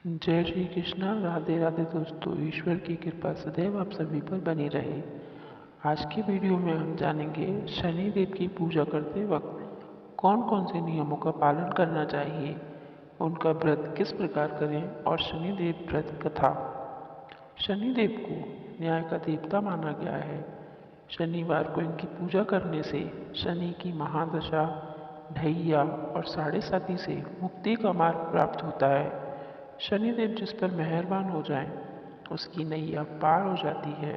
जय श्री कृष्णा। राधे राधे दोस्तों, ईश्वर की कृपा सदैव आप सभी पर बनी रहे। आज की वीडियो में हम जानेंगे शनि देव की पूजा करते वक्त कौन कौन से नियमों का पालन करना चाहिए, उनका व्रत किस प्रकार करें और शनि देव व्रत कथा। शनि देव को न्याय का देवता माना गया है। शनिवार को इनकी पूजा करने से शनि की महादशा, ढैया और साढ़े साती से मुक्ति का मार्ग प्राप्त होता है। शनिदेव जिस पर मेहरबान हो जाएं, उसकी नैया पार हो जाती है।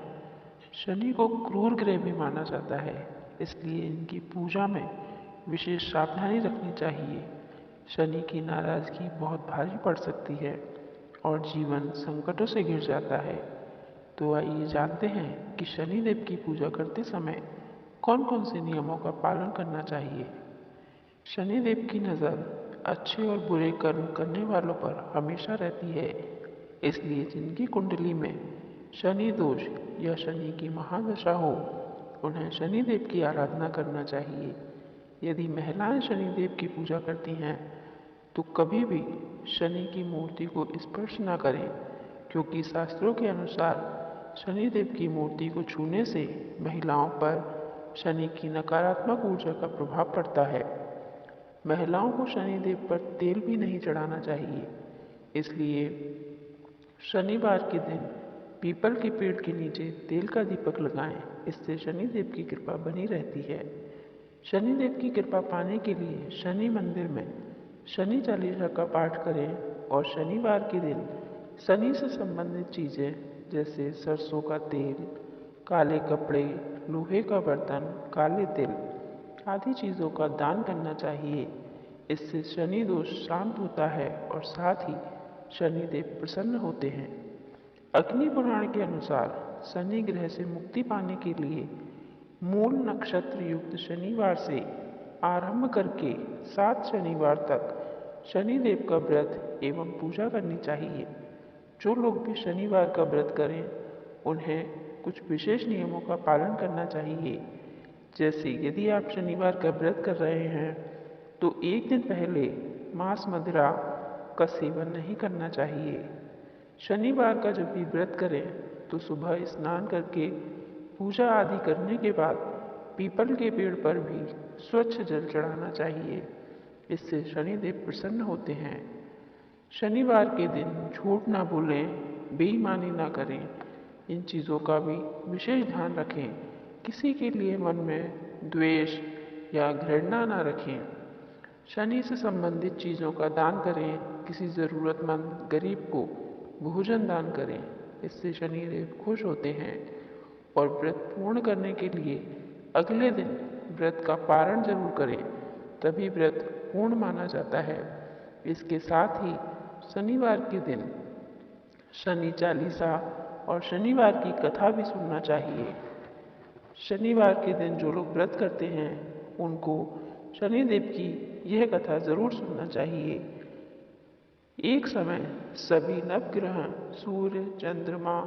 शनि को क्रूर ग्रह भी माना जाता है, इसलिए इनकी पूजा में विशेष सावधानी रखनी चाहिए। शनि की नाराजगी बहुत भारी पड़ सकती है और जीवन संकटों से घिर जाता है। तो आइए जानते हैं कि शनि देव की पूजा करते समय कौन कौन से नियमों का पालन करना चाहिए। शनि देव की नज़र अच्छे और बुरे कर्म करने वालों पर हमेशा रहती है, इसलिए जिनकी कुंडली में शनि दोष या शनि की महादशा हो, उन्हें शनि देव की आराधना करना चाहिए। यदि महिलाएं शनि देव की पूजा करती हैं तो कभी भी शनि की मूर्ति को स्पर्श न करें, क्योंकि शास्त्रों के अनुसार शनि देव की मूर्ति को छूने से महिलाओं पर शनि की नकारात्मक ऊर्जा का प्रभाव पड़ता है। महिलाओं को शनिदेव पर तेल भी नहीं चढ़ाना चाहिए, इसलिए शनिवार के दिन पीपल के पेड़ के नीचे तेल का दीपक लगाएं। इससे शनिदेव की कृपा बनी रहती है। शनिदेव की कृपा पाने के लिए शनि मंदिर में शनि चालीसा का पाठ करें और शनिवार के दिन शनि से संबंधित चीज़ें जैसे सरसों का तेल, काले कपड़े, लोहे का बर्तन, काले तिल आदि चीज़ों का दान करना चाहिए। इससे शनि दोष शांत होता है और साथ ही शनिदेव प्रसन्न होते हैं। अग्नि पुराण के अनुसार शनि ग्रह से मुक्ति पाने के लिए मूल नक्षत्र युक्त शनिवार से आरंभ करके 7 शनिवार तक शनिदेव का व्रत एवं पूजा करनी चाहिए। जो लोग भी शनिवार का व्रत करें, उन्हें कुछ विशेष नियमों का पालन करना चाहिए। जैसे यदि आप शनिवार का व्रत कर रहे हैं तो एक दिन पहले मांस मदिरा का सेवन नहीं करना चाहिए। शनिवार का जब भी व्रत करें तो सुबह स्नान करके पूजा आदि करने के बाद पीपल के पेड़ पर भी स्वच्छ जल चढ़ाना चाहिए। इससे शनिदेव प्रसन्न होते हैं। शनिवार के दिन झूठ ना बोलें, बेईमानी ना करें, इन चीज़ों का भी विशेष ध्यान रखें। किसी के लिए मन में द्वेष या घृणा ना रखें। शनि से संबंधित चीज़ों का दान करें। किसी ज़रूरतमंद गरीब को भोजन दान करें, इससे शनिदेव खुश होते हैं। और व्रत पूर्ण करने के लिए अगले दिन व्रत का पारण जरूर करें, तभी व्रत पूर्ण माना जाता है। इसके साथ ही शनिवार के दिन शनि चालीसा और शनिवार की कथा भी सुनना चाहिए। शनिवार के दिन जो लोग व्रत करते हैं उनको शनिदेव की यह कथा जरूर सुनना चाहिए। एक समय सभी नवग्रह सूर्य, चंद्रमा,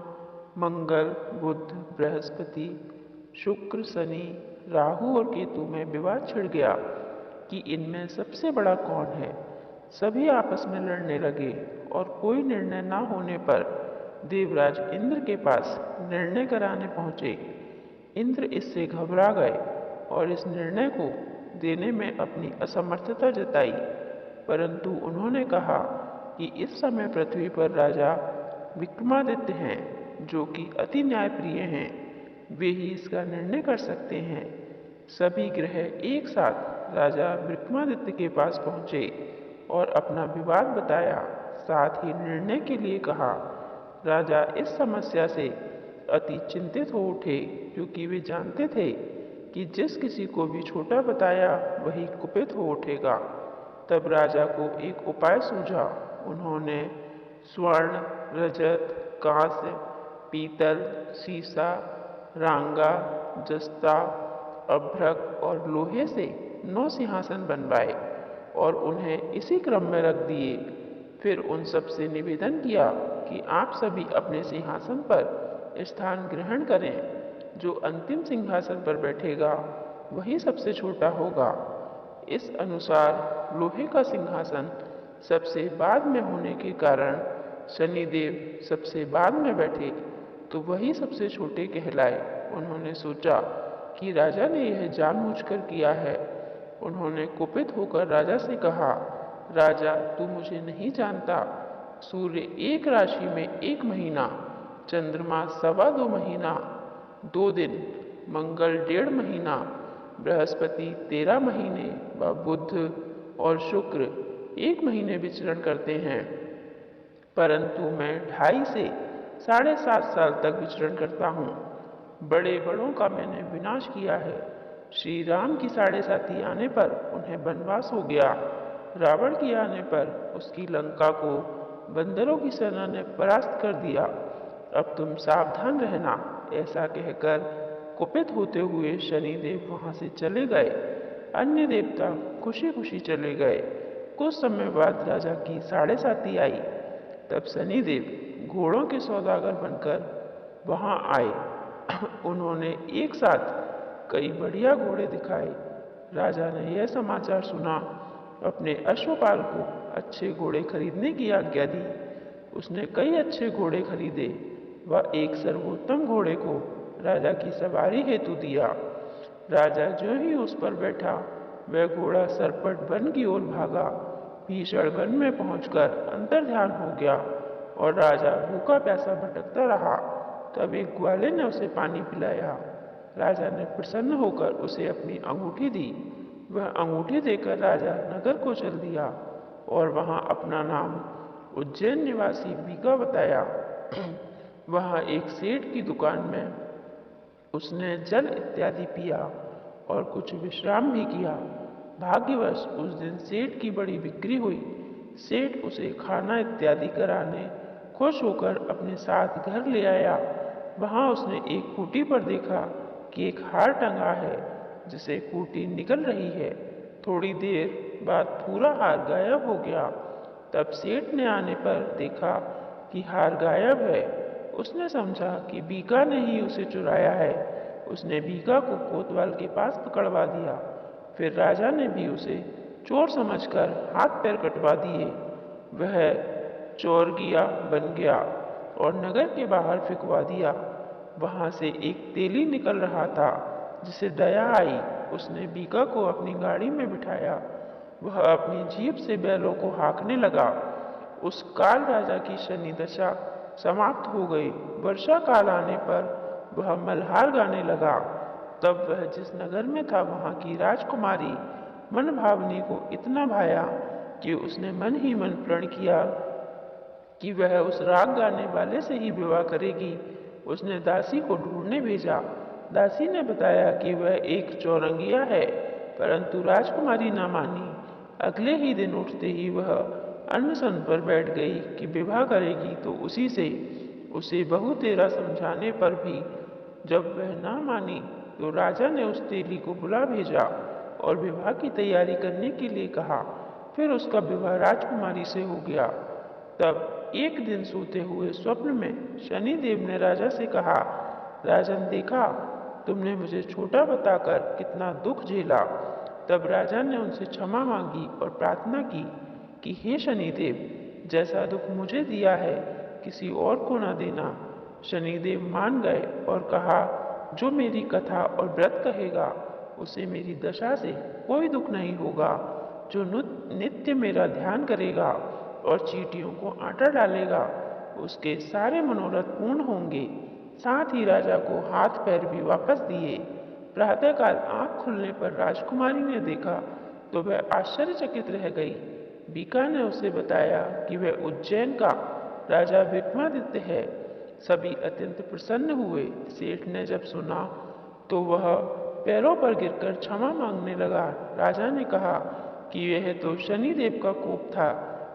मंगल, बुध, बृहस्पति, शुक्र, शनि, राहु और केतु में विवाद छिड़ गया कि इनमें सबसे बड़ा कौन है। सभी आपस में लड़ने लगे और कोई निर्णय ना होने पर देवराज इंद्र के पास निर्णय कराने पहुंचे। इंद्र इससे घबरा गए और इस निर्णय को देने में अपनी असमर्थता जताई, परंतु उन्होंने कहा कि इस समय पृथ्वी पर राजा विक्रमादित्य हैं, जो कि अति न्यायप्रिय हैं। वे ही इसका निर्णय कर सकते हैं। सभी ग्रह एक साथ राजा विक्रमादित्य के पास पहुंचे और अपना विवाद बताया, साथ ही निर्णय के लिए कहा। राजा इस समस्या से अति चिंतित हो उठे, क्योंकि वे जानते थे कि जिस किसी को भी छोटा बताया वही कुपित हो उठेगा। तब राजा को एक उपाय सूझा। उन्होंने स्वर्ण, रजत, कांस्य, पीतल, सीसा, रांगा, जस्ता, अभ्रक और लोहे से 9 सिंहासन बनवाए और उन्हें इसी क्रम में रख दिए। फिर उन सब से निवेदन किया कि आप सभी अपने सिंहासन पर स्थान ग्रहण करें। जो अंतिम सिंहासन पर बैठेगा वही सबसे छोटा होगा। इस अनुसार लोहे का सिंहासन सबसे बाद में होने के कारण शनिदेव सबसे बाद में बैठे तो वही सबसे छोटे कहलाए। उन्होंने सोचा कि राजा ने यह जानबूझकर किया है। उन्होंने कुपित होकर राजा से कहा, राजा, तू मुझे नहीं जानता। सूर्य एक राशि में 1 महीना, चंद्रमा 2.25 महीना 2 दिन, मंगल 1.5 महीना, बृहस्पति 13 महीने व बुध और शुक्र 1 महीने विचरण करते हैं, परंतु मैं 2.5 से 7.5 साल तक विचरण करता हूँ। बड़े बड़ों का मैंने विनाश किया है। श्री राम की 7.5 आने पर उन्हें वनवास हो गया। रावण के आने पर उसकी लंका को बंदरों की सेना ने परास्त कर दिया। अब तुम सावधान रहना। ऐसा कहकर कुपित होते हुए शनिदेव वहां से चले गए। अन्य देवता खुशी खुशी चले गए। कुछ समय बाद राजा की 7.5 आई। तब शनिदेव घोड़ों के सौदागर बनकर वहां आए। उन्होंने एक साथ कई बढ़िया घोड़े दिखाए। राजा ने यह समाचार सुना, अपने अश्वपाल को अच्छे घोड़े खरीदने की आज्ञा दी। उसने कई अच्छे घोड़े खरीदे व एक सर्वोत्तम घोड़े को राजा की सवारी हेतु दिया। राजा जो ही उस पर बैठा, वह घोड़ा सरपट वन की ओर भागा। भीषण वन में पहुंचकर अंतर्ध्यान हो गया और राजा भूखा प्यासा भटकता रहा। तब एक ग्वाले ने उसे पानी पिलाया। राजा ने प्रसन्न होकर उसे अपनी अंगूठी दी। वह अंगूठी देकर राजा नगर को चल दिया और वहां अपना नाम उज्जैन निवासी बीका बताया। वहां एक सेठ की दुकान में उसने जल इत्यादि पिया और कुछ विश्राम भी किया। भाग्यवश उस दिन सेठ की बड़ी बिक्री हुई। सेठ उसे खाना इत्यादि कराने खुश होकर अपने साथ घर ले आया। वहां उसने एक खूंटी पर देखा कि एक हार टंगा है, जिसे खूंटी निकल रही है। थोड़ी देर बाद पूरा हार गायब हो गया। तब सेठ ने आने पर देखा कि हार गायब है। उसने समझा कि बीका ने ही उसे चुराया है। उसने बीका को कोतवाल के पास पकड़वा दिया। फिर राजा ने भी उसे चोर समझकर हाथ पैर कटवा दिए। वह चोरगिया बन गया और नगर के बाहर फेंकवा दिया। वहां से एक तेली निकल रहा था, जिसे दया आई। उसने बीका को अपनी गाड़ी में बिठाया। वह अपनी जीभ से बैलों को हाँकने लगा। उस काल राजा की शनि दशा समाप्त हो गई। वर्षा काल आने पर वह मल्हार गाने लगा। तब वह जिस नगर में था, वहां की राजकुमारी मनभावनी को इतना भाया कि उसने मन ही मन प्रण किया कि वह उस राग गाने वाले से ही विवाह करेगी। उसने दासी को ढूंढने भेजा। दासी ने बताया कि वह एक चौरंगिया है, परंतु राजकुमारी न मानी। अगले ही दिन उठते ही वह अनशन पर बैठ गई कि विवाह करेगी तो उसी से। उसे बहु तेरा समझाने पर भी जब वह ना मानी तो राजा ने उस तेली को बुला भेजा और विवाह की तैयारी करने के लिए कहा। फिर उसका विवाह राजकुमारी से हो गया। तब एक दिन सोते हुए स्वप्न में शनिदेव ने राजा से कहा, राजन, देखा तुमने मुझे छोटा बताकर कितना दुख झेला। तब राजा ने उनसे क्षमा मांगी और प्रार्थना की कि हे शनिदेव, जैसा दुख मुझे दिया है किसी और को न देना। शनिदेव मान गए और कहा, जो मेरी कथा और व्रत कहेगा उसे मेरी दशा से कोई दुख नहीं होगा। जो नित्य मेरा ध्यान करेगा और चींटियों को आटा डालेगा, उसके सारे मनोरथ पूर्ण होंगे। साथ ही राजा को हाथ पैर भी वापस दिए। प्रातःकाल आंख खुलने पर राजकुमारी ने देखा तो वह आश्चर्यचकित रह गई। बीका ने उसे बताया कि वह उज्जैन का राजा विक्रमादित्य है। सभी अत्यंत प्रसन्न हुए। सेठ ने जब सुना तो वह पैरों पर गिरकर क्षमा मांगने लगा। राजा ने कहा कि यह तो शनिदेव का कोप था,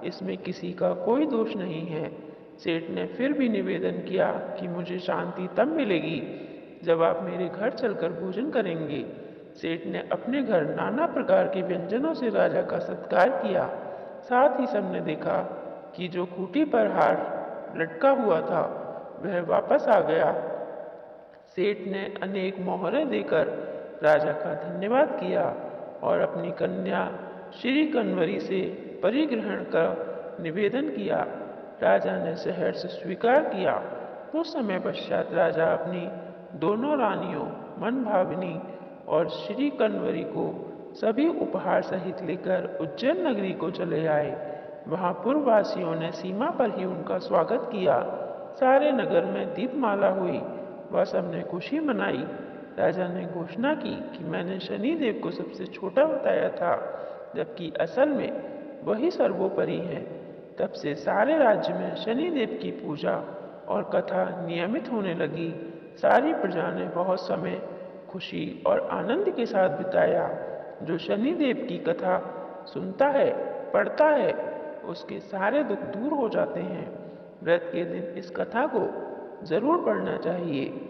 इसमें किसी का कोई दोष नहीं है। सेठ ने फिर भी निवेदन किया कि मुझे शांति तब मिलेगी जब आप मेरे घर चलकर भोजन करेंगे। सेठ ने अपने घर नाना प्रकार के व्यंजनों से राजा का सत्कार किया। साथ ही सबने देखा कि जो खूंटी पर हार लटका हुआ था वह वापस आ गया। सेठ ने अनेक मोहरें देकर राजा का धन्यवाद किया और अपनी कन्या श्री कन्वरी से परिग्रहण का निवेदन किया। राजा ने शहर से स्वीकार किया। कुछ समय पश्चात राजा अपनी दोनों रानियों मनभाविनी और श्री कन्वरी को सभी उपहार सहित लेकर उज्जैन नगरी को चले आए। वहां पूर्ववासियों ने सीमा पर ही उनका स्वागत किया। सारे नगर में दीपमाला हुई। वह सबने खुशी मनाई। राजा ने घोषणा की कि मैंने शनिदेव को सबसे छोटा बताया था, जबकि असल में वही सर्वोपरि है। तब से सारे राज्य में शनिदेव की पूजा और कथा नियमित होने लगी। सारी प्रजा ने बहुत समय खुशी और आनंद के साथ बिताया। जो शनिदेव की कथा सुनता है, पढ़ता है, उसके सारे दुख दूर हो जाते हैं। व्रत के दिन इस कथा को जरूर पढ़ना चाहिए।